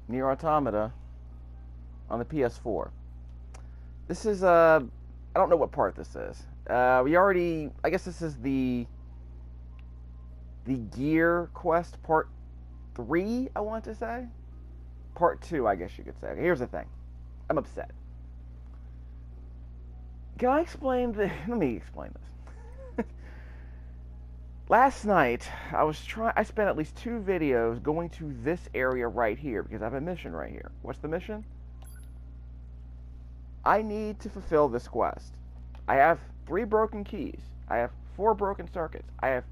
NieR Automata on the PS4. This is I don't know what part this is. I guess this is the gear quest part 3, I want to say. Part 2, I guess you could say. Okay, here's the thing. I'm upset. Can I explain the... Let me explain this. Last night, I spent at least 2 videos going to this area right here because I have a mission right here. What's the mission? I need to fulfill this quest. I have 3 broken keys. I have 4 broken circuits. I have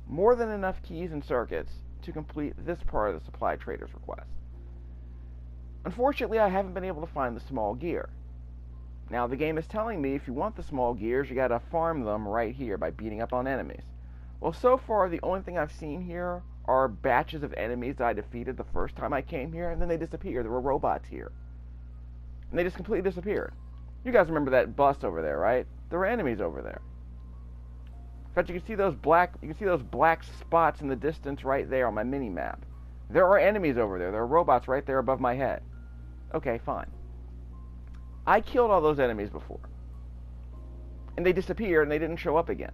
more than enough keys and circuits to complete this part of the supply trader's request. Unfortunately, I haven't been able to find the small gear. Now, the game is telling me if you want the small gears, you gotta farm them right here by beating up on enemies. Well, so far, the only thing I've seen here are batches of enemies that I defeated the first time I came here, and then they disappeared. There were robots here. And they just completely disappeared. You guys remember that bus over there, right? There were enemies over there. In fact, you can see those black spots in the distance right there on my mini-map. There are enemies over there. There are robots right there above my head. Okay, fine. I killed all those enemies before. And they disappeared and they didn't show up again.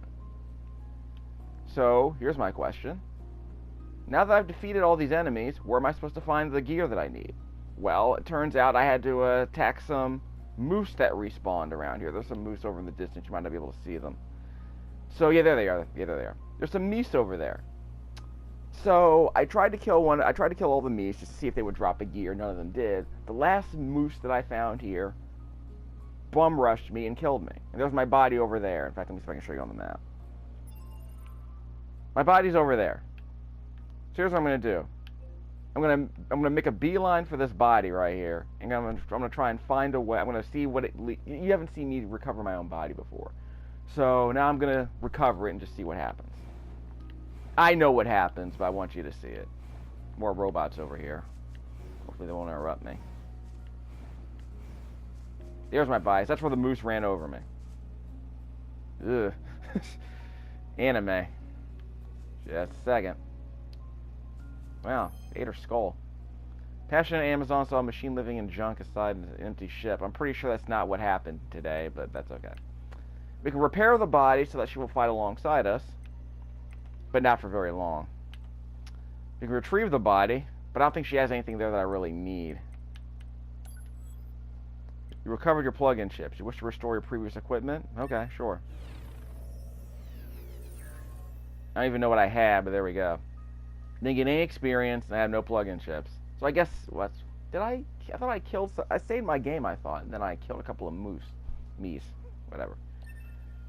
So, here's my question. Now that I've defeated all these enemies, where am I supposed to find the gear that I need? Well, it turns out I had to attack some moose that respawned around here. There's some moose over in the distance. You might not be able to see them. So, yeah, there they are. Yeah, there they are. There's some meese over there. So, I tried to kill all the meese just to see if they would drop a gear. None of them did. The last moose that I found here bum rushed me and killed me. And there's my body over there. In fact, let me see if I can show you on the map. My body's over there. So here's what I'm going to do. I'm gonna make a beeline for this body right here, and I'm gonna try and find a way. I'm gonna see what you haven't seen me recover my own body before, so now I'm gonna recover it and just see what happens. I know what happens, but I want you to see it. More robots over here. Hopefully they won't interrupt me. There's my body. That's where the moose ran over me. Ugh. Anime. Just a second. Wow, ate her skull. Passionate Amazon saw a machine living in junk aside an empty ship. I'm pretty sure that's not what happened today, but that's okay. We can repair the body so that she will fight alongside us, but not for very long. We can retrieve the body, but I don't think she has anything there that I really need. You recovered your plug-in chips. You wish to restore your previous equipment? Okay, sure. I don't even know what I had, but there we go. Didn't get any experience, and I have no plug-in chips. So I guess, I thought I killed, I saved my game, I thought, and then I killed a couple of meese, whatever.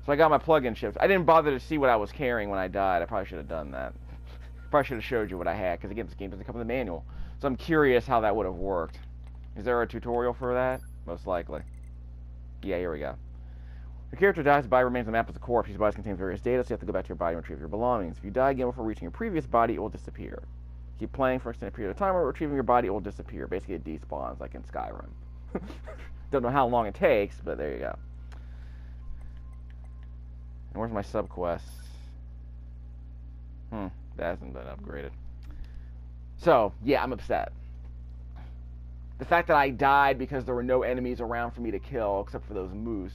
So I got my plug-in chips. I didn't bother to see what I was carrying when I died. I probably should have done that. Probably should have showed you what I had, because again, this game doesn't come with a manual. So I'm curious how that would have worked. Is there a tutorial for that? Most likely. Yeah, here we go. Your character dies, the body remains on the map as a corpse. These bodies contain various data, so you have to go back to your body and retrieve your belongings. If you die again before reaching your previous body, it will disappear. Keep playing for an extended period of time, or retrieving your body, it will disappear. Basically, it despawns, like in Skyrim. Don't know how long it takes, but there you go. And where's my sub-quests? That hasn't been upgraded. So, yeah, I'm upset. The fact that I died because there were no enemies around for me to kill, except for those moose.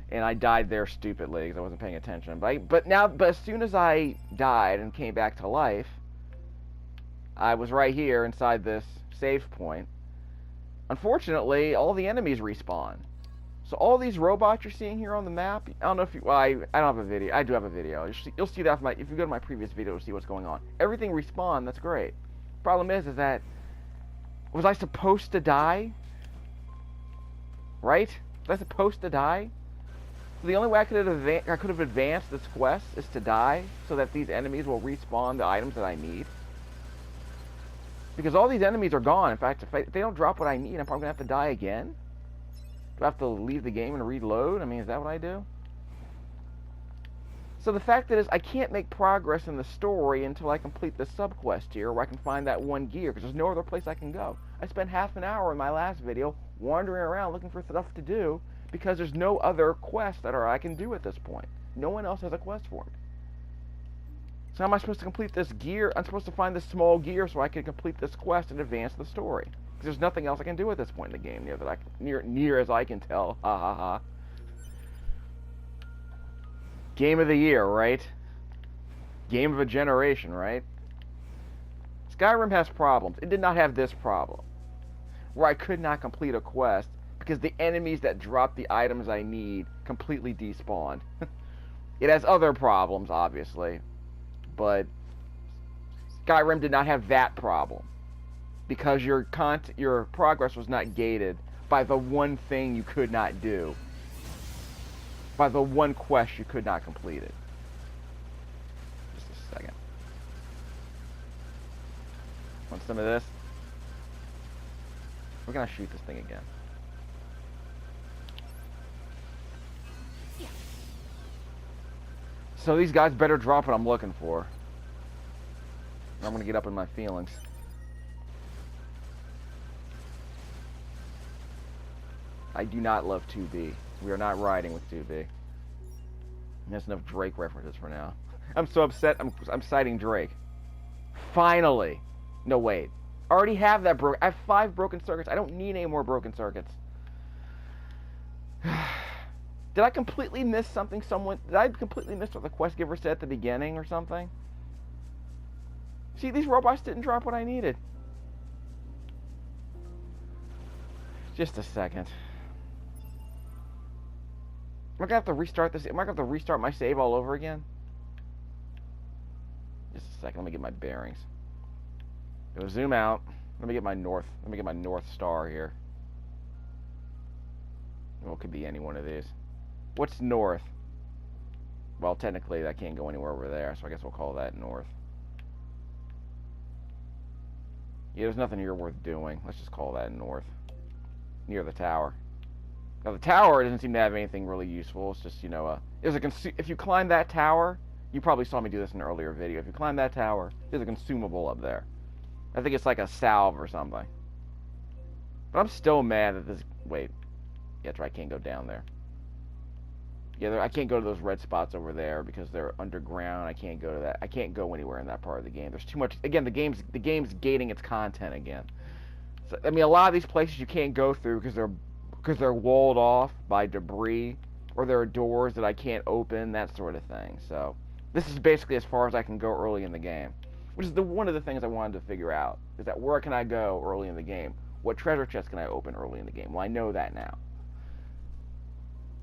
And I died there stupidly because I wasn't paying attention. But as soon as I died and came back to life, I was right here inside this save point. Unfortunately, all the enemies respawn. So all these robots you're seeing here on the map, I don't know if you, well, I don't have a video. I do have a video. You'll see that if you go to my previous video, you'll see what's going on. Everything respawned. That's great. Problem is that, was I supposed to die? Right? Was I supposed to die? So the only way I could have advanced this quest is to die, so that these enemies will respawn the items that I need. Because all these enemies are gone. In fact, if they don't drop what I need, I'm probably going to have to die again. Do I have to leave the game and reload? I mean, is that what I do? So the fact is, I can't make progress in the story until I complete the sub-quest here, where I can find that one gear, because there's no other place I can go. I spent half an hour in my last video wandering around looking for stuff to do, because there's no other quests that I can do at this point. No one else has a quest for me. So how am I supposed to complete this gear? I'm supposed to find this small gear so I can complete this quest and advance the story. Because there's nothing else I can do at this point in the game, near as I can tell. Ha ha ha. Game of the year, right? Game of a generation, right? Skyrim has problems. It did not have this problem, where I could not complete a quest because the enemies that drop the items I need completely despawned. It has other problems, obviously, but Skyrim did not have that problem because your progress was not gated by the one thing you could not do, by the one quest you could not complete it. Just a second. Want some of this? We're gonna shoot this thing again. So these guys better drop what I'm looking for. I'm gonna get up in my feelings. I do not love 2B. We are not riding with 2B. That's enough Drake references for now. I'm so upset. I'm citing Drake. Finally. No, wait. I already have that I have 5 broken circuits. I don't need any more broken circuits. Did I completely miss something? Did I completely miss what the quest giver said at the beginning or something? See, these robots didn't drop what I needed. Just a second. Am I gonna have to restart this? Am I gonna have to restart my save all over again? Just a second. Let me get my bearings. Go zoom out. Let me get my north star here. Well, it could be any one of these. What's north? Well, technically, I can't go anywhere over there, so I guess we'll call that north. Yeah, there's nothing here worth doing. Let's just call that north. Near the tower. Now, the tower doesn't seem to have anything really useful. It's just, you know, if you climb that tower, you probably saw me do this in an earlier video. If you climb that tower, there's a consumable up there. I think it's like a salve or something. But I'm still mad that this... Wait. Yeah, that's right, I can't go down there. Yeah, I can't go to those red spots over there because they're underground. I can't go to that. I can't go anywhere in that part of the game. There's too much... Again, the game's gating its content again. So, I mean, a lot of these places you can't go through because they're walled off by debris, or there are doors that I can't open, that sort of thing. So, this is basically as far as I can go early in the game. Which is one of the things I wanted to figure out, is that where can I go early in the game? What treasure chest can I open early in the game? Well, I know that now.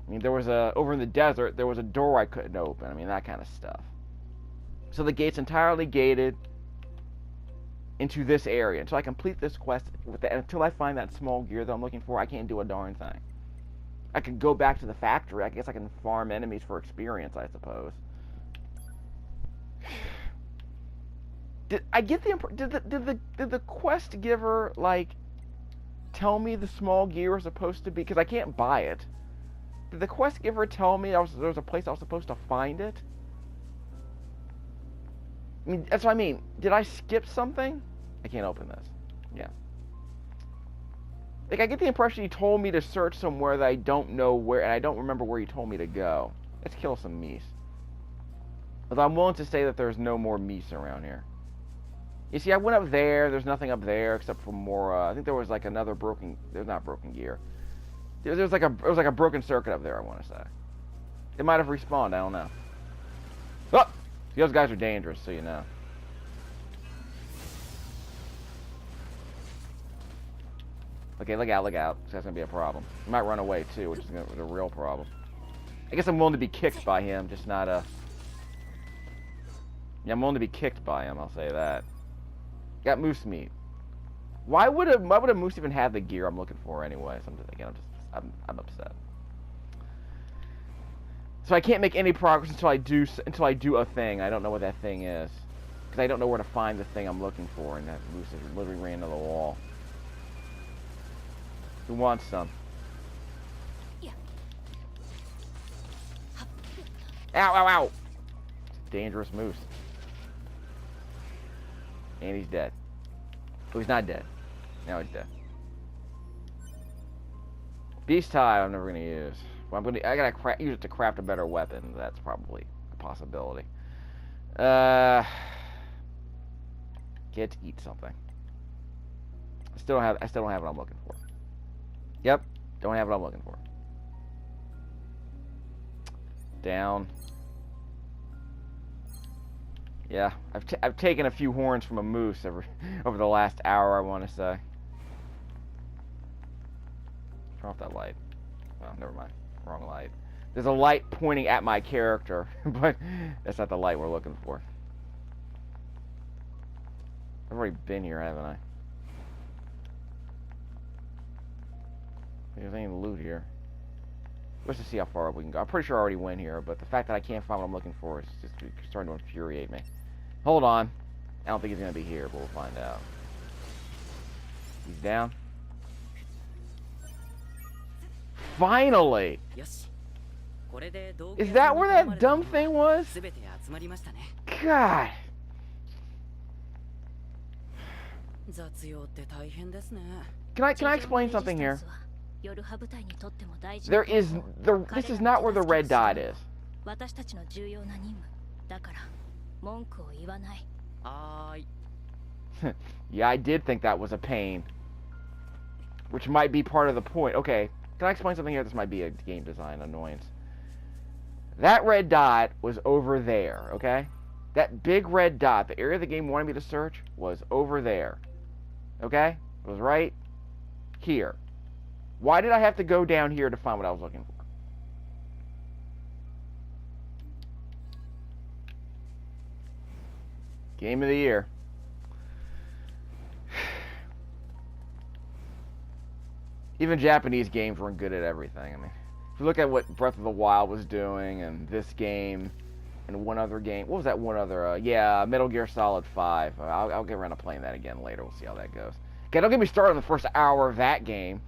I mean, over in the desert, there was a door I couldn't open. I mean, that kind of stuff. So the gate's entirely gated into this area. Until I complete this quest, until I find that small gear that I'm looking for, I can't do a darn thing. I can go back to the factory. I guess I can farm enemies for experience, I suppose. Did I get the did the quest giver, like, tell me the small gear was supposed to be? Because I can't buy it. Did the quest giver tell me there was a place I was supposed to find it? I mean, that's what I mean. Did I skip something? I can't open this. Yeah. Like, I get the impression he told me to search somewhere that I don't know where, and I don't remember where he told me to go. Let's kill some meese. Although I'm willing to say that there's no more meese around here. You see, I went up there. There's nothing up there except for more. I think there was like another broken. There's not broken gear. There was like a broken circuit up there. I want to say. It might have respawned. I don't know. Oh, those guys are dangerous, so you know. Okay, look out, look out. That's gonna be a problem. He might run away too, which is a real problem. I guess I'm willing to be kicked by him, just not a. Yeah, I'm willing to be kicked by him. I'll say that. Got moose meat. Why would a moose even have the gear I'm looking for anyway? So I'm upset. So I can't make any progress until I do a thing. I don't know what that thing is, because I don't know where to find the thing I'm looking for, and that moose is literally ran into the wall. Who wants some? Yeah. Ow! Ow! Ow! It's a dangerous moose. And he's dead. Oh, he's not dead. Now he's dead. Beast hide I'm never gonna use. Well, I gotta use it to craft a better weapon. That's probably a possibility. Get to eat something. I still don't have what I'm looking for. Yep, don't have what I'm looking for. Down. Yeah, I've taken a few horns from a moose over the last hour, I want to say. Turn off that light. Oh, never mind. Wrong light. There's a light pointing at my character, but that's not the light we're looking for. I've already been here, haven't I? There's any loot here. Let's just see how far up we can go. I'm pretty sure I already went here, but the fact that I can't find what I'm looking for is just starting to infuriate me. Hold on. I don't think he's going to be here, but we'll find out. He's down. Finally! Is that where that dumb thing was? God! Can I explain something here? This is not where the red dot is. Yeah, I did think that was a pain. Which might be part of the point. Okay, can I explain something here? This might be a game design annoyance. That red dot was over there, okay? That big red dot, the area the game wanted me to search, was over there. Okay? It was right here. Why did I have to go down here to find what I was looking for? Game of the year. Even Japanese games weren't good at everything. I mean, if you look at what Breath of the Wild was doing, and this game, and one other game. What was that one other? Yeah, Metal Gear Solid 5. I'll get around to playing that again later. We'll see how that goes. Okay, don't get me started on the first hour of that game.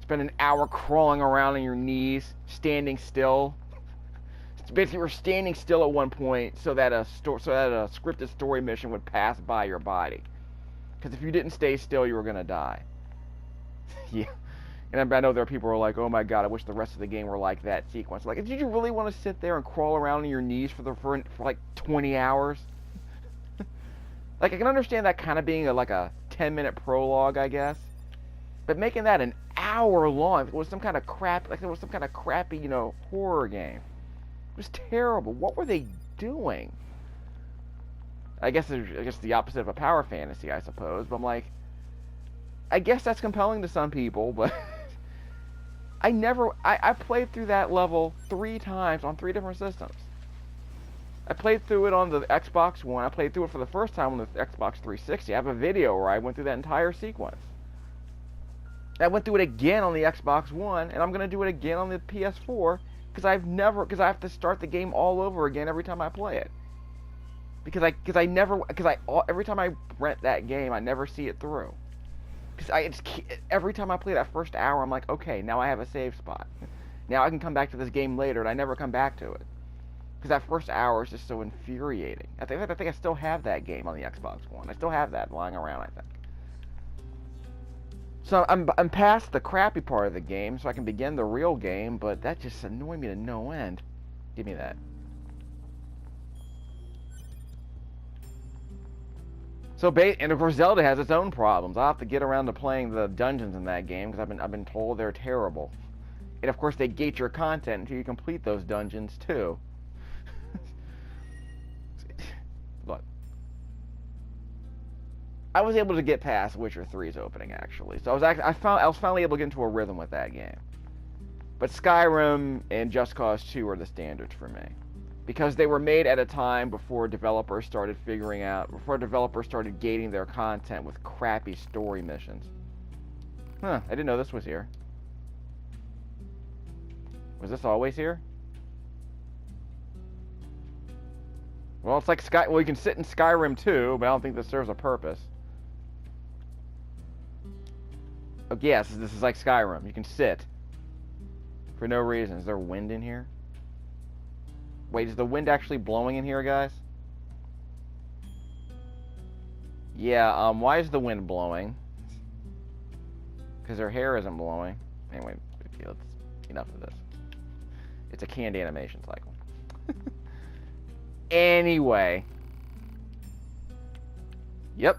Spend an hour crawling around on your knees, standing still. Basically, we're standing still at one point so that a scripted story mission would pass by your body. Because if you didn't stay still, you were gonna die. Yeah. And I know there are people who are like, oh my god, I wish the rest of the game were like that sequence. Like, did you really want to sit there and crawl around on your knees for like 20 hours? Like, I can understand that kind of being like a 10-minute prologue, I guess. But making that an hour long, if it was some kind of crap, like it was some kind of crappy, you know, horror game. It was terrible. What were they doing? I guess the opposite of a power fantasy, I suppose. But I'm like, I guess that's compelling to some people, but I played through that level 3 times on 3 different systems. I played through it on the Xbox One. I played through it for the first time on the Xbox 360. I have a video where I went through that entire sequence. I went through it again on the Xbox One, and I'm going to do it again on the PS4 because I have to start the game all over again every time I play it. Every time I rent that game, I never see it through. Because every time I play that first hour, I'm like, okay, now I have a save spot. Now I can come back to this game later, and I never come back to it. Because that first hour is just so infuriating. I think I still have that game on the Xbox One. I still have that lying around, I think. So I'm past the crappy part of the game, so I can begin the real game, but that just annoyed me to no end. Give me that. And of course Zelda has its own problems. I'll have to get around to playing the dungeons in that game because I've been told they're terrible. And of course they gate your content until you complete those dungeons too. Look, I was able to get past Witcher 3's opening actually, so I was finally able to get into a rhythm with that game. But Skyrim and Just Cause 2 are the standards for me. Because they were made at a time before developers started gating their content with crappy story missions. Huh, I didn't know this was here. Was this always here? Well, it's like well, you can sit in Skyrim too, but I don't think this serves a purpose. Oh, yes, this is like Skyrim. You can sit. For no reason. Is there wind in here? Wait, is the wind actually blowing in here, guys? Yeah, why is the wind blowing? Because her hair isn't blowing. Anyway, enough of this. It's a canned animation cycle. Anyway, Yep.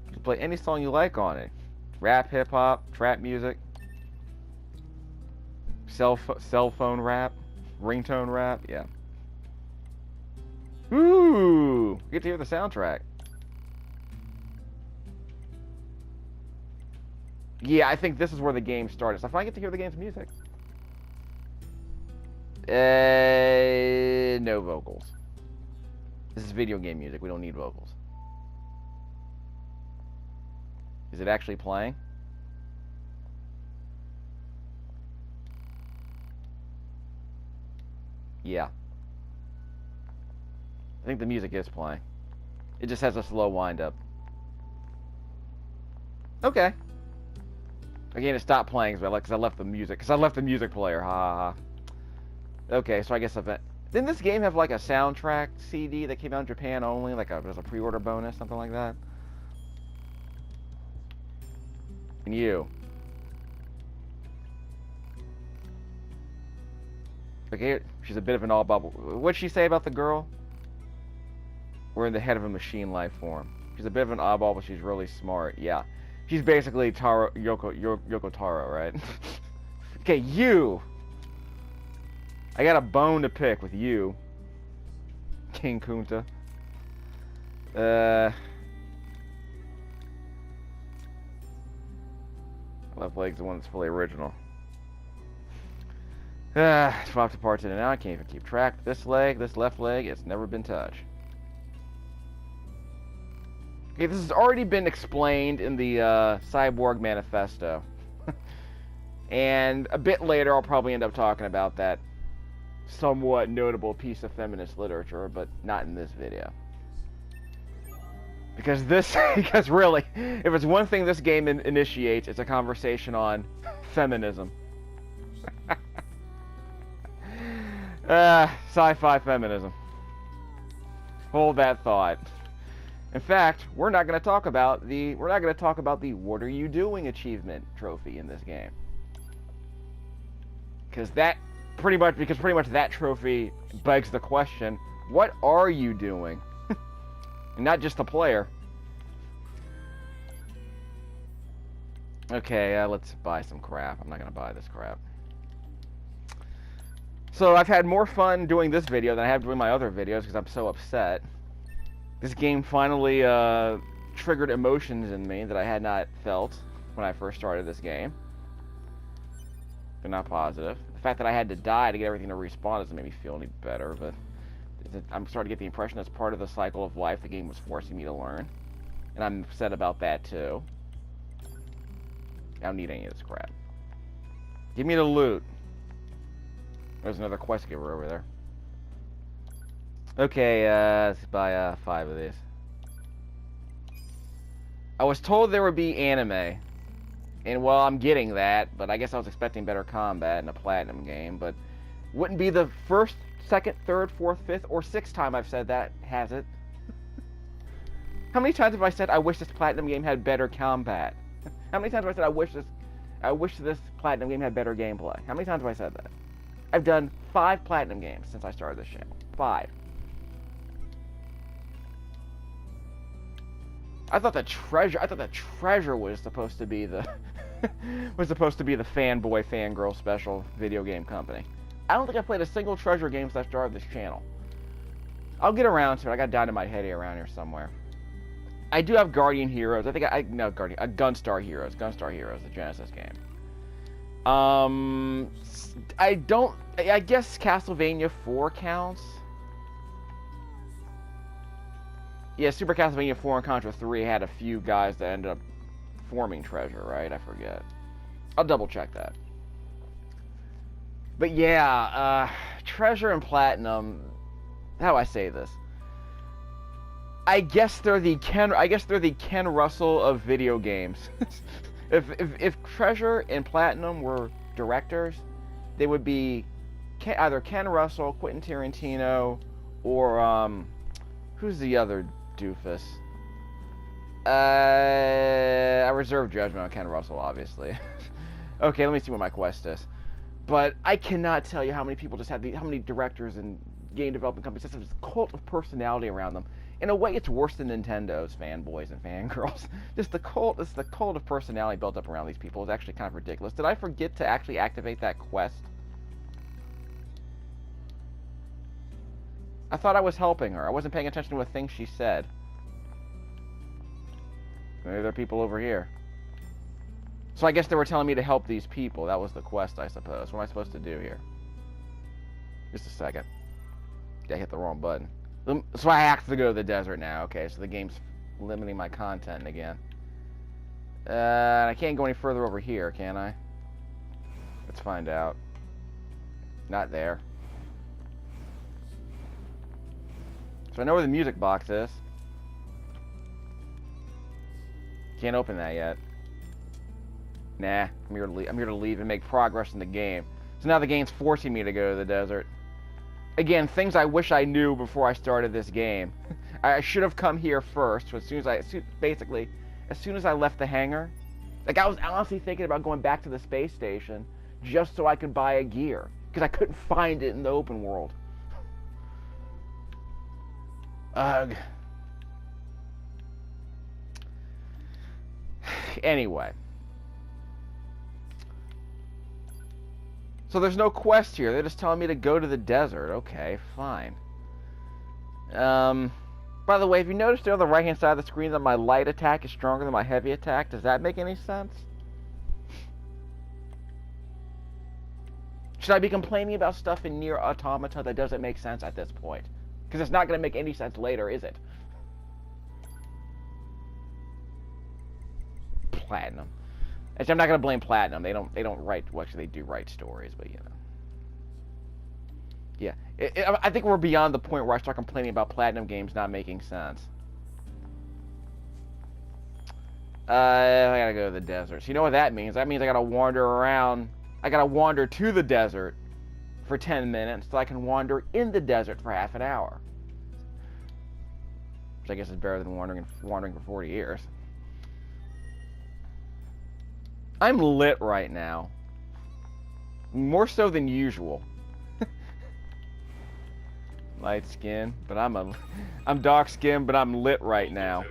You can play any song you like on it. Rap, hip hop, trap music, cell phone rap, ringtone rap. Yeah. Ooh, get to hear the soundtrack. Yeah, I think this is where the game started. So I finally get to hear the game's music. No vocals. This is video game music. We don't need vocals. Is it actually playing? Yeah. I think the music is playing. It just has a slow wind up. Okay. Again, it stopped playing because I left the music. Because I left the music player. Ha ha ha. Okay, so I guess didn't this game have like a soundtrack CD that came out in Japan only? Like there's a pre-order bonus, something like that? And you. Okay, she's a bit of an all bubble. What'd she say about the girl? We're in the head of a machine life form. She's a bit of an oddball, but she's really smart. Yeah. She's basically Yoko Taro, right? Okay, you! I got a bone to pick with you. King Kunta. Left leg's the one that's fully original. Swapped apart in and out. I can't even keep track. This left leg, it's never been touched. Okay, this has already been explained in the Cyborg Manifesto. And a bit later, I'll probably end up talking about that somewhat notable piece of feminist literature, but not in this video. Because really, if it's one thing this game initiates, it's a conversation on feminism. Sci-fi feminism. Hold that thought. In fact, we're not going to talk about the "What are you doing?" achievement trophy in this game. Because pretty much that trophy begs the question, what are you doing? And not just the player. Okay, let's buy some crap. I'm not going to buy this crap. So I've had more fun doing this video than I have doing my other videos because I'm so upset. This game finally triggered emotions in me that I had not felt when I first started this game. They're not positive. The fact that I had to die to get everything to respawn doesn't make me feel any better, but I'm starting to get the impression that's part of the cycle of life the game was forcing me to learn. And I'm upset about that too. I don't need any of this crap. Give me the loot. There's another quest giver over there. Okay, let's buy 5 of these. I was told there would be anime. And well, I'm getting that, but I guess I was expecting better combat in a platinum game, but wouldn't be the first, second, third, fourth, fifth, or sixth time I've said that, has it? How many times have I said I wish this platinum game had better combat? How many times have I said I wish this platinum game had better gameplay? How many times have I said that? I've done 5 platinum games since I started this channel. 5. I thought the treasure was supposed to be the fanboy fangirl special video game company. I don't think I played a single treasure game since I started this channel. I'll get around to it. I got Dynamite Heady around here somewhere. I do have Guardian Heroes. Gunstar Heroes. Gunstar Heroes, the Genesis game. I guess Castlevania 4 counts. Yeah, Super Castlevania 4 and Contra 3 had a few guys that ended up forming treasure, right? I forget. I'll double check that. But yeah, treasure and platinum. How do I say this? I guess they're the Ken Russell of video games. if treasure and platinum were directors, they would be either Ken Russell, Quentin Tarantino, or who's the other doofus? I reserve judgment on Ken Russell, obviously. Okay, let me see what my quest is. But I cannot tell you how many people just have how many directors and game development companies just have this cult of personality around them. In a way, it's worse than Nintendo's fanboys and fangirls. Just the cult of personality built up around these people is actually kind of ridiculous. Did I forget to actually activate that quest? I thought I was helping her. I wasn't paying attention to a thing she said. Maybe there are people over here. So I guess they were telling me to help these people. That was the quest, I suppose. What am I supposed to do here? Just a second. I hit the wrong button. So I have to go to the desert now. Okay, so the game's limiting my content again. I can't go any further over here, can I? Let's find out. Not there. So I know where the music box is. Can't open that yet. Nah, I'm here to leave and make progress in the game. So now the game's forcing me to go to the desert. Again, things I wish I knew before I started this game. I should have come here first. So as soon as I left the hangar, like I was honestly thinking about going back to the space station just so I could buy a gear because I couldn't find it in the open world. Ugh. Anyway. So there's no quest here. They're just telling me to go to the desert. Okay, fine. By the way, have you noticed there on the right-hand side of the screen that my light attack is stronger than my heavy attack? Does that make any sense? Should I be complaining about stuff in NieR Automata that doesn't make sense at this point? Because it's not going to make any sense later, is it? Platinum. Actually, I'm not going to blame Platinum. They don't write, well, actually they do write stories, but you know. Yeah, I think we're beyond the point where I start complaining about Platinum games not making sense. I gotta go to the desert. So you know what that means? That means I gotta wander around. I gotta wander to the desert for 10 minutes so I can wander in the desert for half an hour. Which I guess is better than wandering for 40 years. I'm lit right now. More so than usual. Light skin, but I'm dark skinned, but I'm lit right now.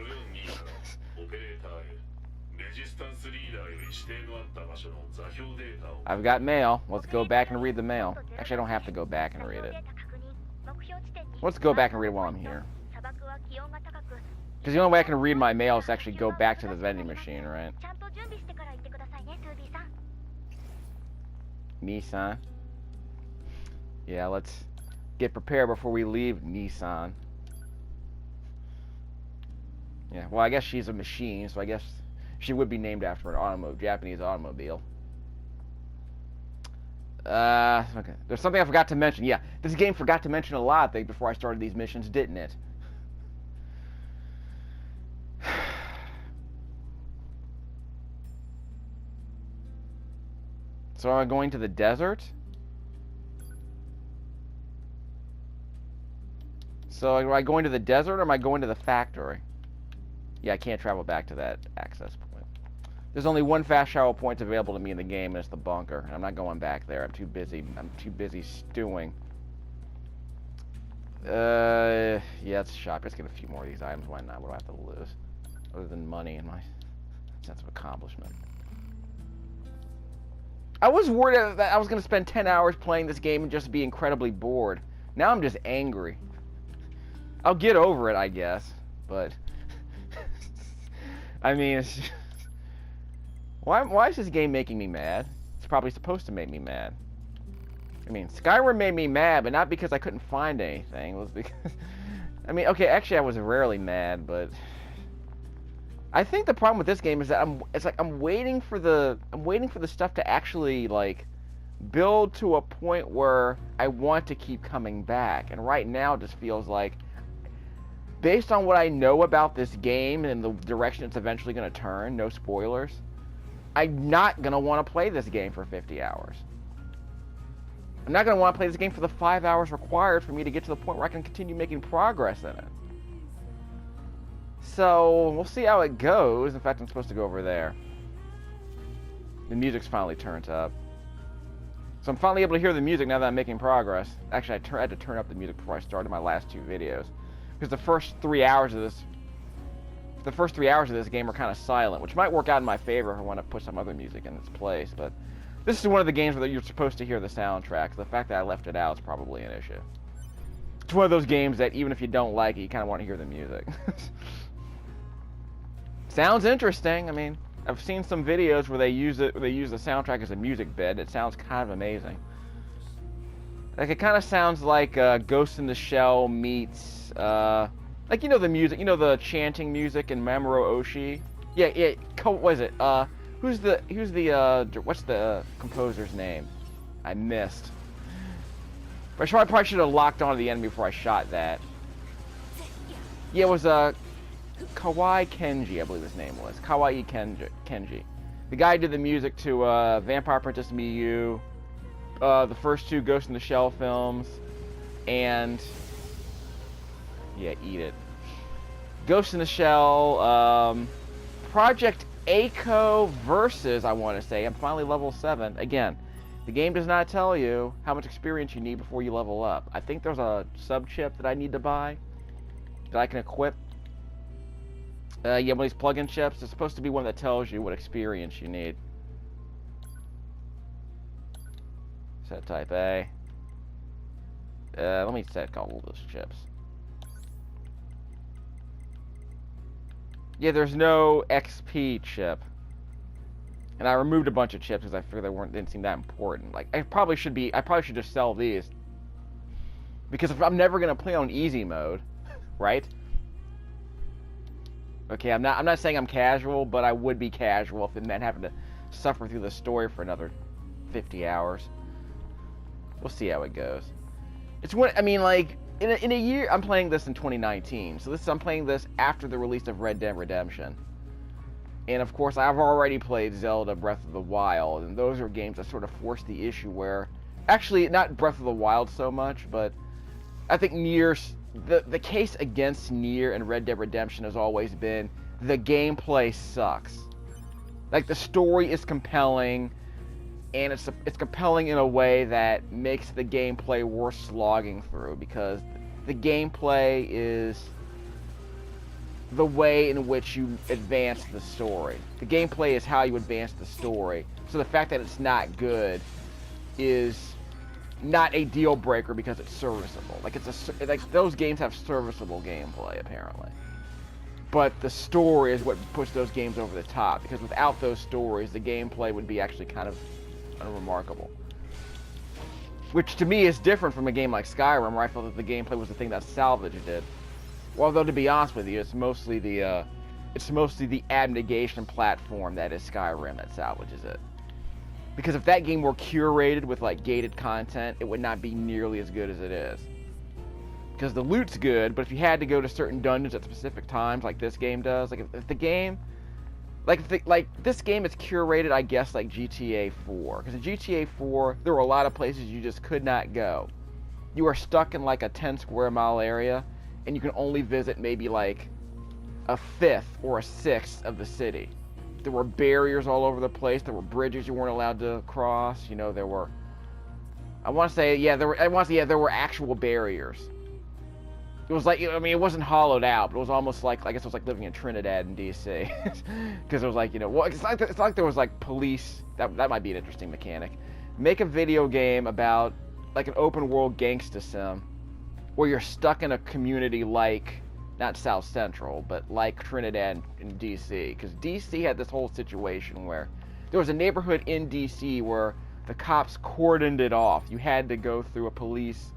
I've got mail. Let's go back and read the mail. Actually, I don't have to go back and read it. Let's go back and read it while I'm here. Because the only way I can read my mail is to actually go back to the vending machine, right? Nissan. Yeah, let's get prepared before we leave Nissan. Yeah, well, I guess she's a machine, so I guess she would be named after an Japanese automobile. Okay. There's something I forgot to mention. Yeah, this game forgot to mention a lot of things before I started these missions, didn't it? So am I going to the desert? So am I going to the desert or am I going to the factory? Yeah, I can't travel back to that access point. There's only one fast travel point available to me in the game, and it's the bunker. I'm not going back there. I'm too busy stewing. Yeah, let's shop. Let's get a few more of these items. Why not? What do I have to lose? Other than money and my sense of accomplishment. I was worried that I was going to spend 10 hours playing this game and just be incredibly bored. Now I'm just angry. I'll get over it, I guess. But I mean, it's just, why is this game making me mad? It's probably supposed to make me mad. I mean, Skyrim made me mad, but not because I couldn't find anything. It was because I mean, okay, actually I was rarely mad, but I think the problem with this game is that I'm waiting for the stuff to actually like build to a point where I want to keep coming back. And right now it just feels like, based on what I know about this game and the direction it's eventually going to turn, no spoilers, I'm not going to want to play this game for 50 hours. I'm not going to want to play this game for the 5 hours required for me to get to the point where I can continue making progress in it. So, we'll see how it goes. In fact, I'm supposed to go over there. The music's finally turned up. So I'm finally able to hear the music now that I'm making progress. Actually, I had to turn up the music before I started my last 2 videos. Because the first 3 hours of this game are kind of silent, which might work out in my favor if I want to put some other music in its place, but this is one of the games where you're supposed to hear the soundtrack. The fact that I left it out is probably an issue. It's one of those games that even if you don't like it, you kind of want to hear the music. Sounds interesting. I mean, I've seen some videos where they use the soundtrack as a music bed. It sounds kind of amazing. Like, it kind of sounds like Ghost in the Shell meets, like, you know the music, you know the chanting music in Mamoru Oshii? Yeah, what is it? What's the composer's name? I missed. But I probably should have locked onto the enemy before I shot that. Yeah, it was, Kawai Kenji, I believe his name was. Kawaii Kenji. The guy who did the music to, Vampire Princess Miyu, the first 2 Ghost in the Shell films, and... yeah, eat it. Ghost in the Shell, Project Echo Versus, I want to say. I'm finally level 7. Again, the game does not tell you how much experience you need before you level up. I think there's a sub-chip that I need to buy that I can equip. Yeah, one of these plug-in chips. It's supposed to be one that tells you what experience you need. Set type A. Let me set all of those chips. Yeah, there's no XP chip. And I removed a bunch of chips because I figured they didn't seem that important. Like, I probably should just sell these. Because if I'm never gonna play on easy mode, right? Okay, I'm not saying I'm casual, but I would be casual if it meant having to suffer through the story for another 50 hours. We'll see how it goes. It's what I mean, like, in a year, I'm playing this in 2019, so I'm playing this after the release of Red Dead Redemption. And of course, I've already played Zelda Breath of the Wild, and those are games that sort of force the issue where, actually, not Breath of the Wild so much, but I think the case against NieR and Red Dead Redemption has always been the gameplay sucks. Like, the story is compelling, and it's compelling in a way that makes the gameplay worth slogging through, because the gameplay is the way in which you advance the story. The gameplay is how you advance the story. So the fact that it's not good is not a deal breaker because it's serviceable. Like those games have serviceable gameplay apparently. But the story is what pushed those games over the top, because without those stories, the gameplay would be actually kind of unremarkable. Which to me is different from a game like Skyrim, where I felt that the gameplay was the thing that salvaged it. Well, though, to be honest with you, it's mostly the abnegation platform that is Skyrim that salvages it. Because if that game were curated with like gated content, it would not be nearly as good as it is. Because the loot's good, but if you had to go to certain dungeons at specific times, like this game does, like if the game, like this game is curated, I guess, like GTA 4. Because in GTA 4, there were a lot of places you just could not go. You are stuck in like a 10 square mile area, and you can only visit maybe like a fifth or a sixth of the city. There were barriers all over the place. There were bridges you weren't allowed to cross. You know, there were, there were actual barriers. It was like, I mean, it wasn't hollowed out, but it was almost like, I guess it was like living in Trinidad in DC. Because it was like, you know, well, it's like there was like police. That might be an interesting mechanic. Make a video game about like an open world gangsta sim where you're stuck in a community like, not South Central, but like Trinidad and DC. Because DC had this whole situation where there was a neighborhood in DC where the cops cordoned it off. You had to go through a police...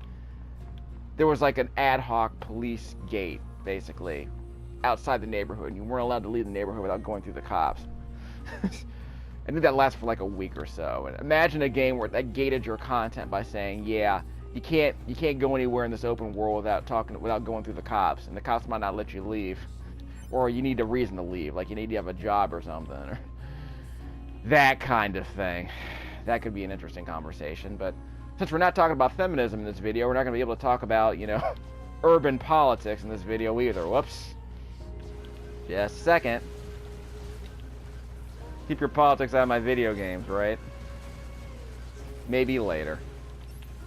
There was like an ad hoc police gate, basically, outside the neighborhood. You weren't allowed to leave the neighborhood without going through the cops. I think that lasted for like a week or so. And imagine a game where that gated your content by saying, yeah, you can't go anywhere in this open world without going through the cops, and the cops might not let you leave, or you need a reason to leave, like you need to have a job or something, or that kind of thing. That could be an interesting conversation, but since we're not talking about feminism in this video, we're not going to be able to talk about, you know, urban politics in this video either. Whoops. Just a second. Keep your politics out of my video games, right? Maybe later.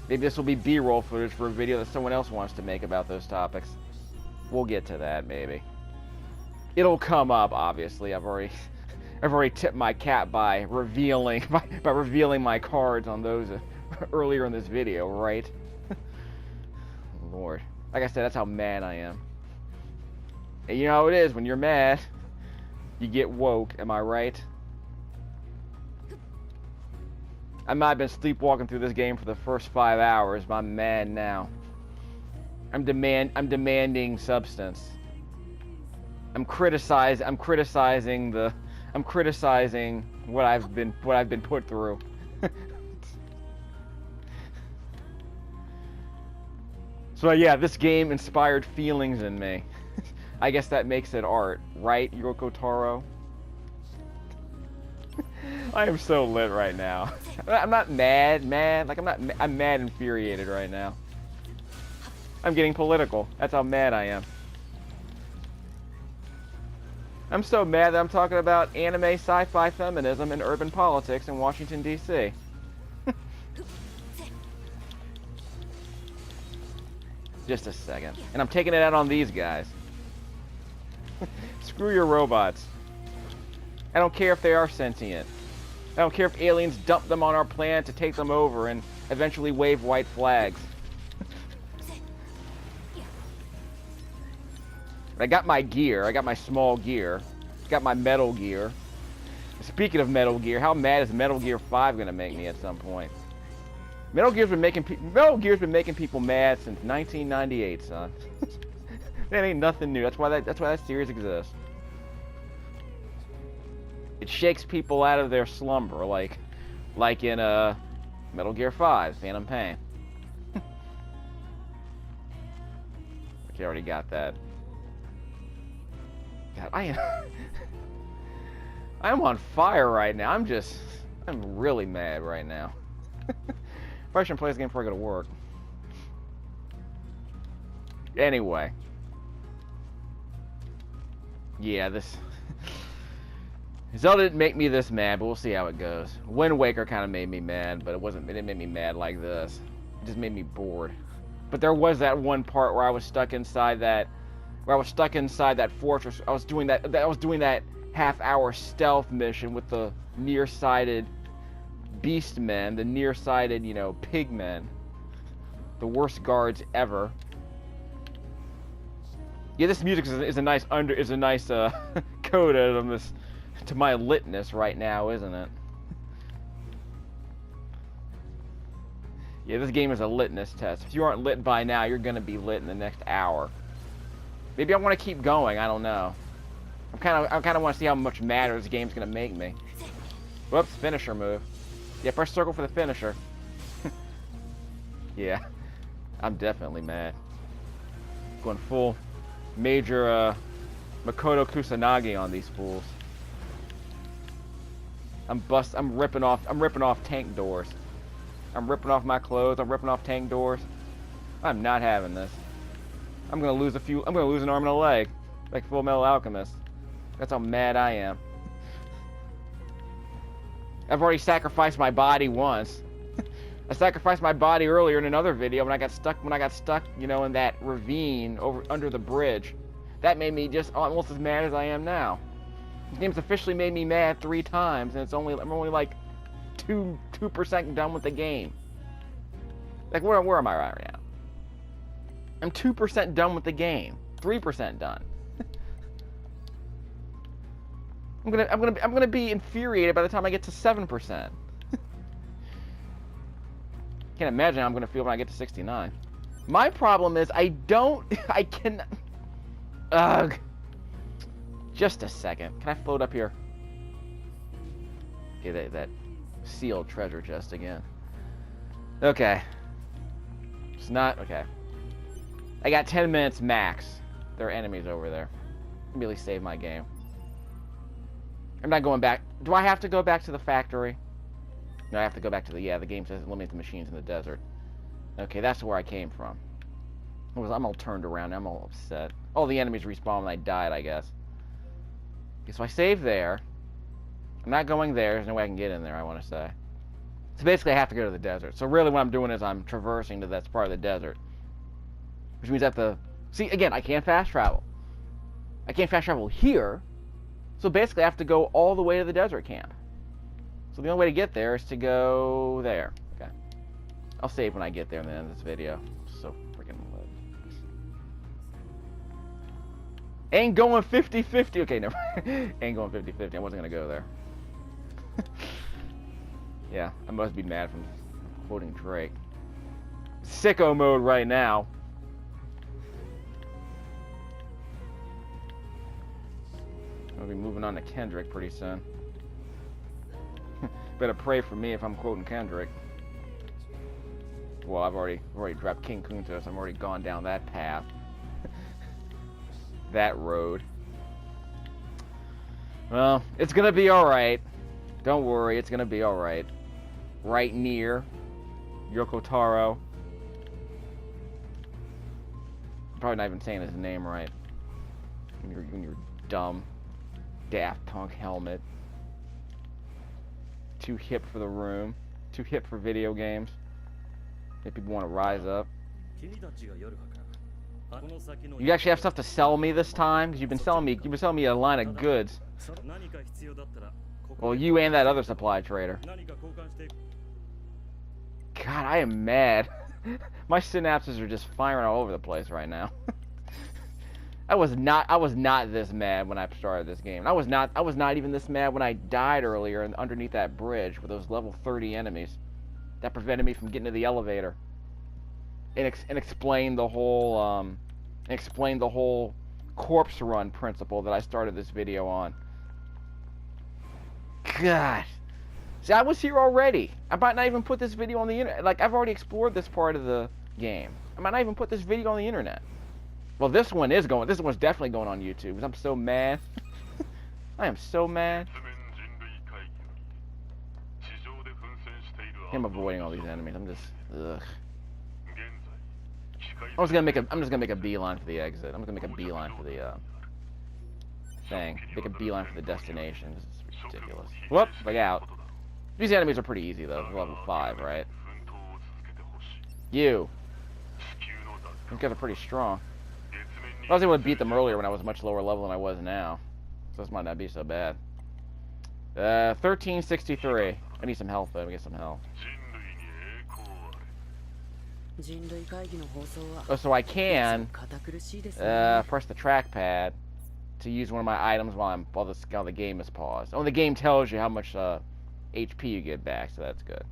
Maybe this will be B-roll footage for a video that someone else wants to make about those topics. We'll get to that, maybe. It'll come up, obviously. I've already tipped my cap by revealing my cards on those earlier in this video, right? Lord. Like I said, that's how mad I am. And you know how it is when you're mad. You get woke, am I right? I might have been sleepwalking through this game for the first 5 hours, but I'm mad now. I'm demanding substance. I'm criticizing what I've been put through. So yeah, this game inspired feelings in me. I guess that makes it art, right, Yoko Taro? I am so lit right now. I'm not mad, like I'm mad infuriated right now. I'm getting political. That's how mad I am. I'm so mad that I'm talking about anime, sci-fi, feminism, and urban politics in Washington, D.C. Just a second. And I'm taking it out on these guys. Screw your robots. I don't care if they are sentient. I don't care if aliens dump them on our planet to take them over and eventually wave white flags. I got my gear. I got my small gear. Got my Metal Gear. Speaking of Metal Gear, how mad is Metal Gear 5 gonna make me at some point? Metal Gear's been making people mad since 1998, son. That ain't nothing new. That's why that series exists. It shakes people out of their slumber, like in Metal Gear 5, Phantom Pain. Okay, I already got that. God, I'm on fire right now. I'm really mad right now. Probably shouldn't play this game before I go to work. Anyway. Yeah, Zelda didn't make me this mad, but we'll see how it goes. Wind Waker kind of made me mad, but it didn't make me mad like this. It just made me bored. But there was that one part where I was stuck inside that fortress. I was doing that half-hour stealth mission with the nearsighted beastmen, the nearsighted, pigmen. The worst guards ever. Yeah, this music is a nice coda to my litness right now, isn't it? Yeah, this game is a litness test. If you aren't lit by now, you're gonna be lit in the next hour. Maybe I want to keep going. I don't know. I kind of want to see how much madder this game's gonna make me. Whoops, finisher move. Yeah, press circle for the finisher. Yeah, I'm definitely mad. Going full major Makoto Kusanagi on these fools. I'm ripping off tank doors. I'm ripping off my clothes. I'm ripping off tank doors. I'm not having this. I'm gonna lose an arm and a leg, like Full Metal Alchemist. That's how mad I am. I've already sacrificed my body once. I sacrificed my body earlier in another video when I got stuck, in that ravine under the bridge. That made me just almost as mad as I am now. This game's officially made me mad 3 times, and I'm only like 2% done with the game. Like where am I right now? I'm 2% done with the game. 3% done. I'm gonna be infuriated by the time I get to 7%. Can't imagine how I'm gonna feel when I get to 69. My problem is I can. Ugh. Just a second. Can I float up here? Okay, that sealed treasure chest again. Okay. It's not okay. I got 10 minutes max. There are enemies over there. Really save my game. I'm not going back. Do I have to go back to the factory? No, I have to go back to the game says eliminate the machines in the desert. Okay, that's where I came from. I'm all turned around. I'm all upset. All the enemies respawn when I died, I guess. Okay, so I saved there. I'm not going there. There's no way I can get in there, I want to say. So basically I have to go to the desert. So really what I'm doing is I'm traversing to that part of the desert. Which means I have to... See, again, I can't fast travel. I can't fast travel here. So basically I have to go all the way to the desert camp. So the only way to get there is to go there. Okay. I'll save when I get there in the end of this video. So freaking low. Ain't going 50-50. Okay, never mind. Ain't going 50-50. I wasn't going to go there. Yeah, I must be mad from quoting Drake. Sicko mode right now. I'll be moving on to Kendrick pretty soon. Better pray for me if I'm quoting Kendrick. Well, I've already dropped King Kunta, so I'm already gone down that path. That road. Well, it's gonna be alright. Don't worry, it's gonna be alright. Right near Yoko Taro. I'm probably not even saying his name right. When you're dumb. Daft Punk helmet. Too hip for the room. Too hip for video games. If people want to rise up. You actually have stuff to sell me this time? Because you've been selling me a line of goods. Well, you and that other supply trader. God, I am mad. My synapses are just firing all over the place right now. I was not this mad when I started this game. I was not even this mad when I died earlier and underneath that bridge with those level 30 enemies that prevented me from getting to the elevator. And explain the whole corpse run principle that I started this video on. God. See, I was here already. I might not even put this video on the internet. Like, I've already explored this part of the game. I might not even put this video on the internet. Well, this one's definitely going on YouTube, because I'm so mad. I am so mad. I'm avoiding all these enemies. I'm just, ugh. I'm just gonna make a beeline for the exit. I'm just gonna make a beeline for the thing. Make a beeline for the destination. This is ridiculous. Whoop! Like out. These enemies are pretty easy though. Level 5, right? You. These guys are pretty strong. I was able to beat them earlier when I was much lower level than I was now, so this might not be so bad. 1363. I need some health though. Let me get some health. Oh, so I can press the trackpad to use one of my items while the game is paused. Oh, the game tells you how much HP you get back, so that's good.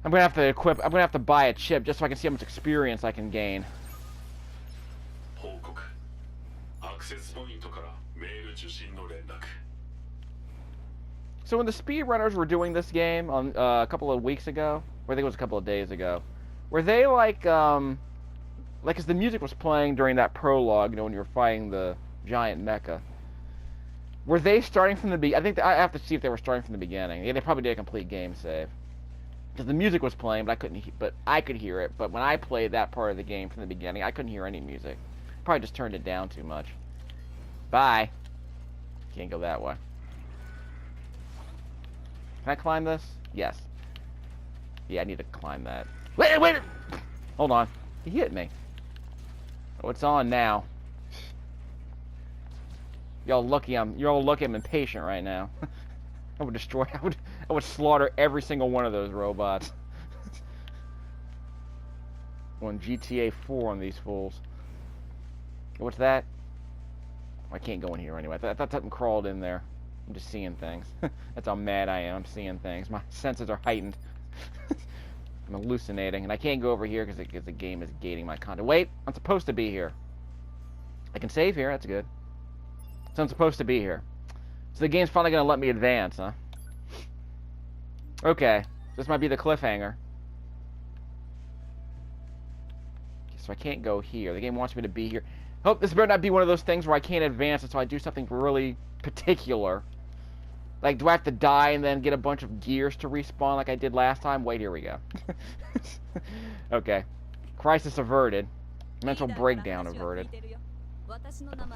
I'm gonna have to buy a chip just so I can see how much experience I can gain. So when the speedrunners were doing this game on a couple of weeks ago, or I think it was a couple of days ago, were they like as the music was playing during that prologue, you know, when you were fighting the giant mecha, were they starting from the beginning? I think I have to see if they were starting from the beginning. Yeah, they probably did a complete game save. Because the music was playing, but I could hear it. But when I played that part of the game from the beginning, I couldn't hear any music. Probably just turned it down too much. Bye. Can't go that way. Can I climb this? Yes. Yeah, I need to climb that. Wait! Hold on. He hit me. Oh, it's on now. You're all lucky I'm impatient right now. I would slaughter every single one of those robots. On GTA 4 on these fools. What's that? Oh, I can't go in here anyway. I thought something crawled in there. I'm just seeing things. That's how mad I am. I'm seeing things. My senses are heightened. I'm hallucinating, and I can't go over here because the game is gating my content. Wait, I'm supposed to be here. I can save here. That's good. So I'm supposed to be here. So the game's finally gonna let me advance, huh? Okay, this might be the cliffhanger. So I can't go here. The game wants me to be here. Hope this better not be one of those things where I can't advance until I do something really particular. Like, do I have to die and then get a bunch of gears to respawn like I did last time? Wait, here we go. Okay. Crisis averted. Mental breakdown averted.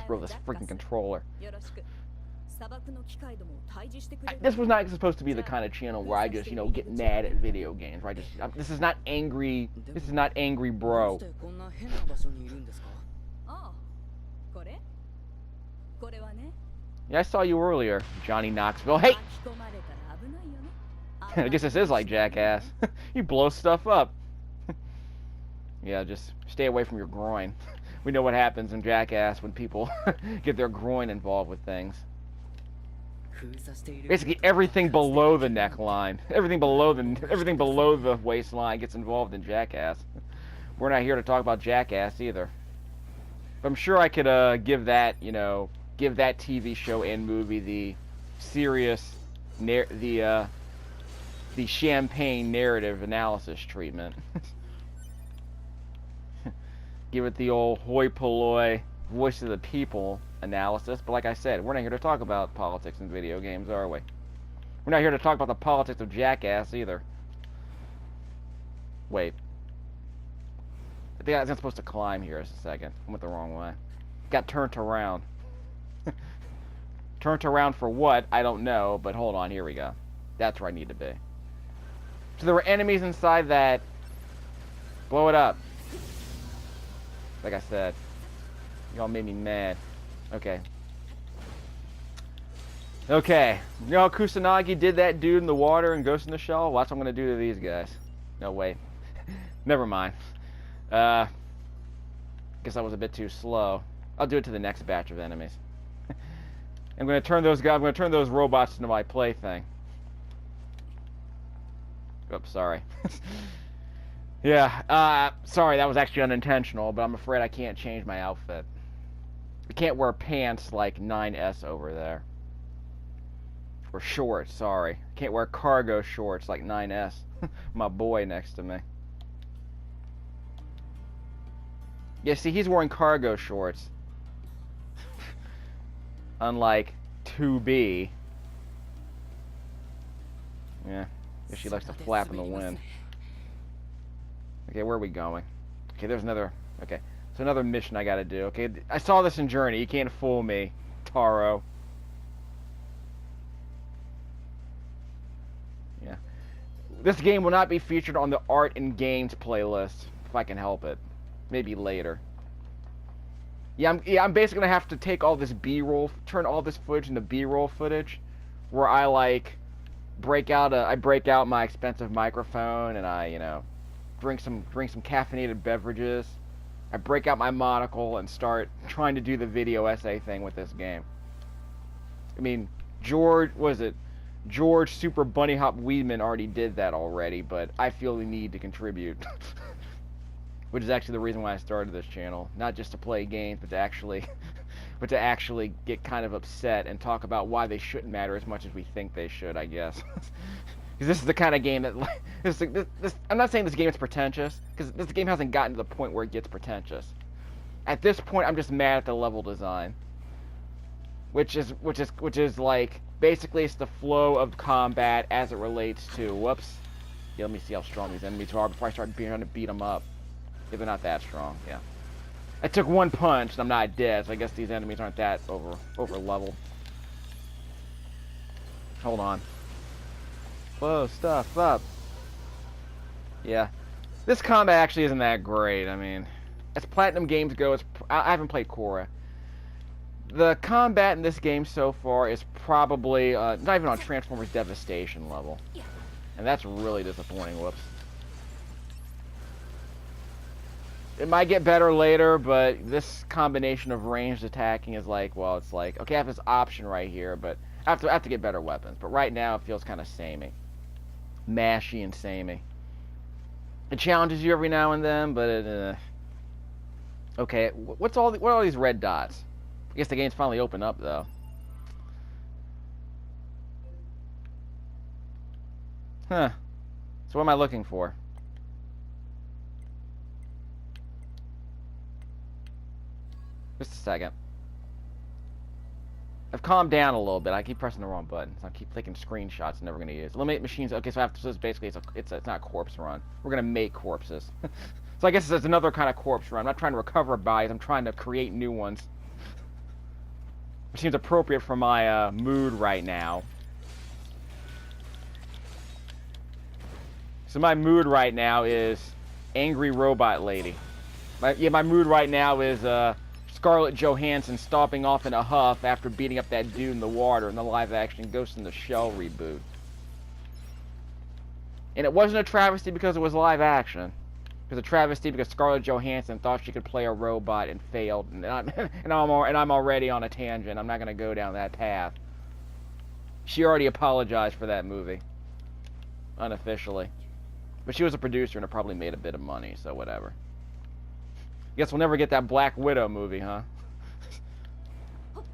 Throw this freaking controller. This was not supposed to be the kind of channel where I just, get mad at video games. Where this is not angry. This is not angry, bro. Yeah, I saw you earlier, Johnny Knoxville. Hey! I guess this is like Jackass. You blow stuff up. Yeah, just stay away from your groin. We know what happens in Jackass when people get their groin involved with things. Basically, everything below the neckline, everything below the waistline gets involved in Jackass. We're not here to talk about Jackass either. But I'm sure I could give that TV show and movie the serious, the champagne narrative analysis treatment. Give it the old hoi polloi voice of the people analysis. But like I said, we're not here to talk about politics in video games, are we? We're not here to talk about the politics of Jackass either. Wait. I think I was supposed to climb here just a second. I went the wrong way. Got turned around. Turned around for what? I don't know, but hold on, here we go. That's where I need to be. So there were enemies inside that. Blow it up. Like I said. Y'all made me mad. Okay. Okay. You know how Kusanagi did that dude in the water and Ghost in the Shell? Watch what I'm going to do to these guys. No, wait. Never mind. Guess I was a bit too slow. I'll do it to the next batch of enemies. I'm going to turn those robots into my plaything. Oops, sorry. Yeah, sorry, that was actually unintentional, but I'm afraid I can't change my outfit. I can't wear pants like 9S over there. Or shorts, sorry. Can't wear cargo shorts like 9S. My boy next to me. Yeah, see, he's wearing cargo shorts. Unlike 2B. Yeah, guess she likes to flap in the wind. Okay, where are we going? Okay, there's another... Okay, so another mission I gotta do. Okay, I saw this in Journey. You can't fool me, Taro. Yeah. This game will not be featured on the Art and Games playlist, if I can help it. Maybe later. Yeah, I'm basically gonna have to take all this B-roll, turn all this footage into B-roll footage, where I, like, I break out my expensive microphone, and I, drink some caffeinated beverages. I break out my monocle and start trying to do the video essay thing with this game. I mean, George Super Bunny Hop Weedman already did that already, but I feel the need to contribute. Which is actually the reason why I started this channel. Not just to play games, but to actually get kind of upset and talk about why they shouldn't matter as much as we think they should, I guess. Because this is the kind of game that, I'm not saying this game is pretentious, because this game hasn't gotten to the point where it gets pretentious. At this point, I'm just mad at the level design, which is like basically it's the flow of combat as it relates to. Whoops. Yeah, let me see how strong these enemies are before I start trying to beat them up. Yeah, they're not that strong. Yeah. I took one punch and I'm not dead, so I guess these enemies aren't that over leveled. Hold on. Blow stuff up. Yeah. This combat actually isn't that great. I mean, as Platinum games go, I haven't played Korra. The combat in this game so far is probably not even on Transformers Devastation level. And that's really disappointing. Whoops. It might get better later, but this combination of ranged attacking is like, well, it's like, okay, I have this option right here, but I have to get better weapons. But right now, it feels kind of samey. Mashy and samey. It challenges you every now and then, but it, okay, what are all these red dots? I guess the game's finally opened up, though. Huh. So what am I looking for? Just a second. I've calmed down a little bit. I keep pressing the wrong button. So I keep taking screenshots I'm never going to use. Eliminate machines. Okay, so it's basically it's not a corpse run. We're going to make corpses. So I guess it's another kind of corpse run. I'm not trying to recover bodies. I'm trying to create new ones. which seems appropriate for my mood right now. So my mood right now is angry robot lady. My mood right now is Scarlett Johansson stomping off in a huff after beating up that dude in the water in the live-action Ghost in the Shell reboot. And it wasn't a travesty because it was live-action. It was a travesty because Scarlett Johansson thought she could play a robot and failed. And I'm already on a tangent. I'm not going to go down that path. She already apologized for that movie. Unofficially. But she was a producer and it probably made a bit of money, so whatever. Guess we'll never get that Black Widow movie, huh? Well,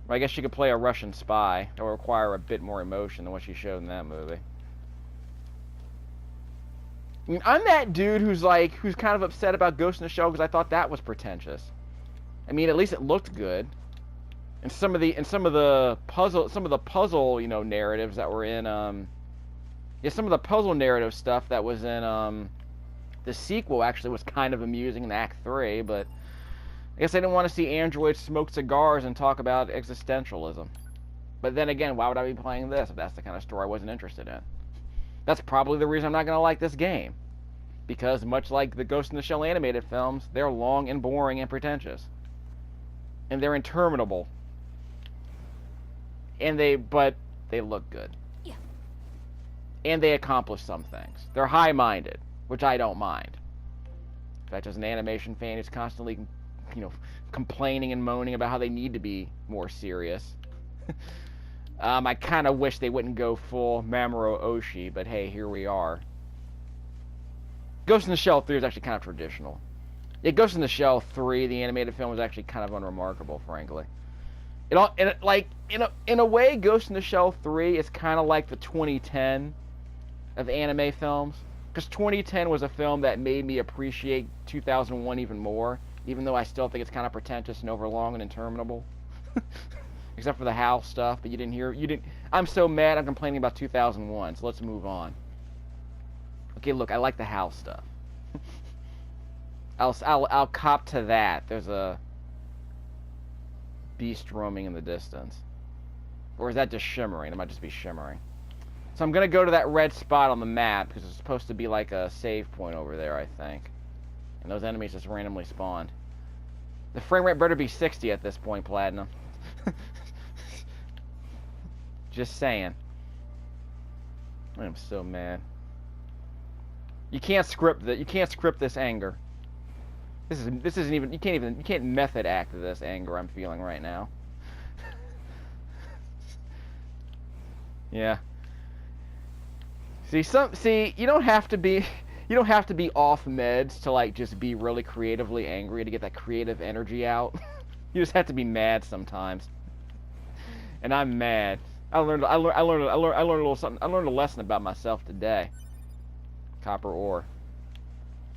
I guess she could play a Russian spy. That will require a bit more emotion than what she showed in that movie. I mean, I'm that dude who's kind of upset about Ghost in the Shell because I thought that was pretentious. I mean, at least it looked good. And some of the puzzle, you know, narratives that were in some of the puzzle narrative stuff that was in the sequel actually was kind of amusing in Act 3, but I guess I didn't want to see androids smoke cigars and talk about existentialism. But then again, why would I be playing this if that's the kind of story I wasn't interested in? That's probably the reason I'm not going to like this game. Because much like the Ghost in the Shell animated films, they're long and boring and pretentious. And they're interminable. But they look good. Yeah. And they accomplish some things. They're high-minded, which I don't mind. In fact, as an animation fan who's constantly, you know, complaining and moaning about how they need to be more serious. I kind of wish they wouldn't go full Mamoru Oshii, but hey, here we are. Ghost in the Shell 3 is actually kind of traditional. Yeah, Ghost in the Shell 3, the animated film, was actually kind of unremarkable, frankly. In a way, Ghost in the Shell 3 is kind of like the 2010 of anime films. Because 2010 was a film that made me appreciate 2001 even more, even though I still think it's kind of pretentious and overlong and interminable. Except for the HAL stuff, but you didn't. I'm so mad I'm complaining about 2001, so let's move on. Okay, look, I like the HAL stuff. I'll cop to that. There's a beast roaming in the distance. Or is that just shimmering? It might just be shimmering. So I'm going to go to that red spot on the map, because it's supposed to be like a save point over there, I think. And those enemies just randomly spawned. The frame rate better be 60 at this point, Platinum. Just saying. I am so mad. You can't script that. You can't script this anger. This isn't even. You can't method act this anger I'm feeling right now. Yeah. See, you don't have to be off meds to like just be really creatively angry to get that creative energy out. You just have to be mad sometimes. And I'm mad. I learned a little something. I learned a lesson about myself today. Copper ore.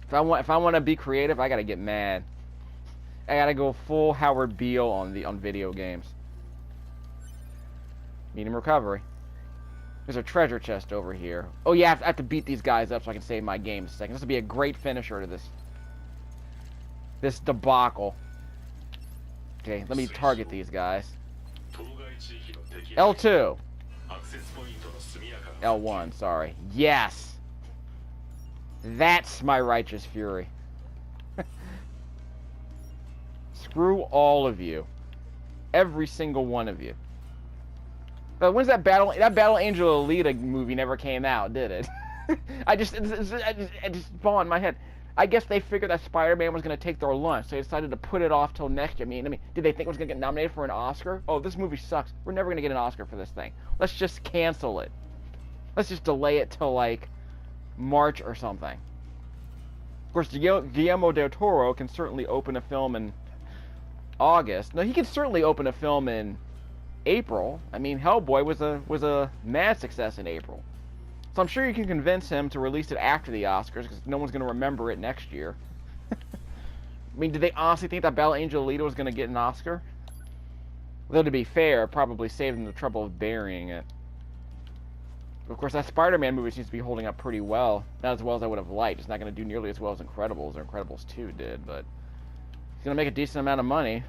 If I want to be creative, I gotta get mad. I gotta go full Howard Beale on video games. Medium recovery. There's a treasure chest over here. Oh yeah, I have to beat these guys up so I can save my game in a second. This will be a great finisher to this debacle. Okay, let me target these guys. L2. L1, sorry. Yes! That's my righteous fury. Screw all of you. Every single one of you. But when's that Battle Angel Alita movie never came out, did it? it just spawned in my head. I guess they figured that Spider-Man was going to take their lunch, so they decided to put it off till next year. I mean, did they think it was going to get nominated for an Oscar? Oh, this movie sucks. We're never going to get an Oscar for this thing. Let's just cancel it. Let's just delay it till, like, March or something. Of course, Guillermo del Toro can certainly open a film in August. No, he can certainly open a film in April. I mean, Hellboy was a mad success in April. So I'm sure you can convince him to release it after the Oscars, because no one's going to remember it next year. I mean, did they honestly think that Battle Angel Alita was going to get an Oscar? Though, to be fair, it probably saved them the trouble of burying it. Of course, that Spider-Man movie seems to be holding up pretty well. Not as well as I would have liked. It's not going to do nearly as well as Incredibles, or Incredibles 2 did, but it's going to make a decent amount of money.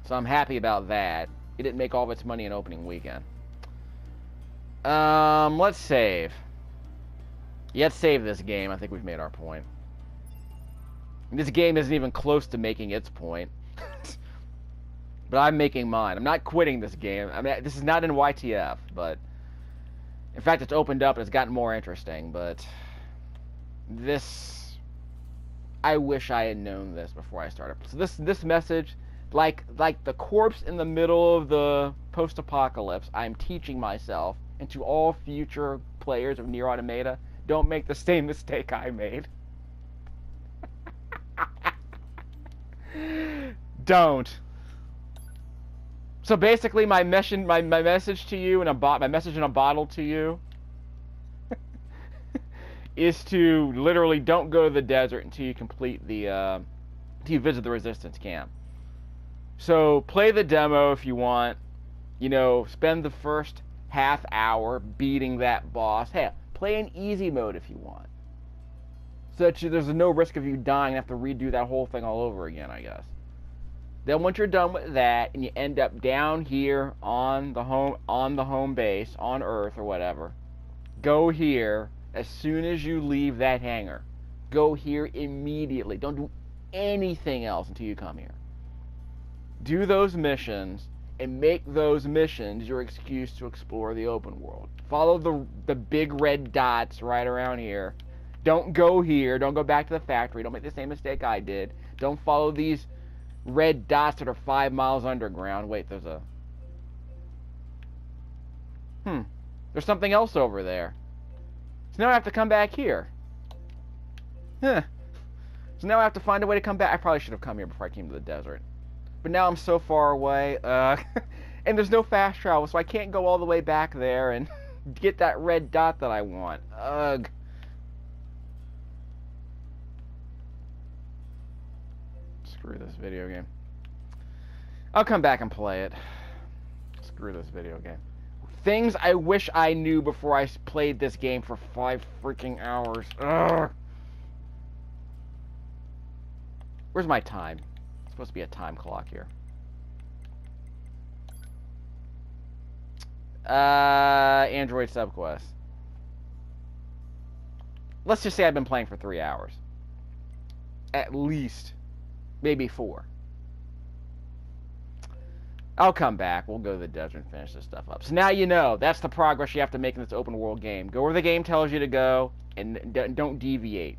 So I'm happy about that. It didn't make all of its money in opening weekend. Let's save. Let's save this game. I think we've made our point. This game isn't even close to making its point. But I'm making mine. I'm not quitting this game. I mean, this is not in YTF, but... In fact, it's opened up and it's gotten more interesting, but... This... I wish I had known this before I started. So this message, like the corpse in the middle of the post-apocalypse, I'm teaching myself, and to all future players of NieR Automata, don't make the same mistake I made. Don't. So basically, my message to you my message in a bottle to you is to literally don't go to the desert until you complete the until you visit the resistance camp. So play the demo if you want. You know, spend the first half hour beating that boss. Hey, play in easy mode if you want. So that there's no risk of you dying and have to redo that whole thing all over again, I guess. Then once you're done with that and you end up down here on the home base, on Earth or whatever, go here as soon as you leave that hangar. Go here immediately. Don't do anything else until you come here. Do those missions and make those missions your excuse to explore the open world. Follow the big red dots right around here. Don't go here. Don't go back to the factory. Don't make the same mistake I did. Don't follow these red dots that are 5 miles underground. Wait, there's a... There's something else over there. So now I have to come back here. So now I have to find a way to come back. I probably should have come here before I came to the desert. But now I'm so far away. And there's no fast travel, so I can't go all the way back there and get that red dot that I want. Ugh. Screw this video game. I'll come back and play it. Screw this video game. Things I wish I knew before I played this game for 5 freaking hours. Ugh. Where's my time? It's supposed to be a time clock here. Android subquest. Let's just say I've been playing for 3 hours. At least. Maybe 4. I'll come back. We'll go to the desert and finish this stuff up. So now you know. That's the progress you have to make in this open world game. Go where the game tells you to go, and don't deviate.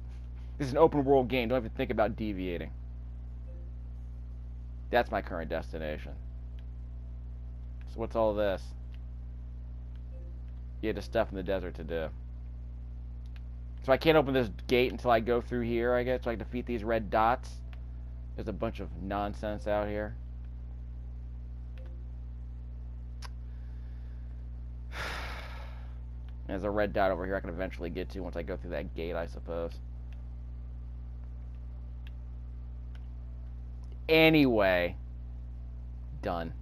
This is an open world game. Don't even think about deviating. That's my current destination. So what's all this? Yeah, just stuff in the desert to do. So I can't open this gate until I go through here, I guess, so I can defeat these red dots. There's a bunch of nonsense out here. There's a red dot over here I can eventually get to once I go through that gate, I suppose. Anyway. Done.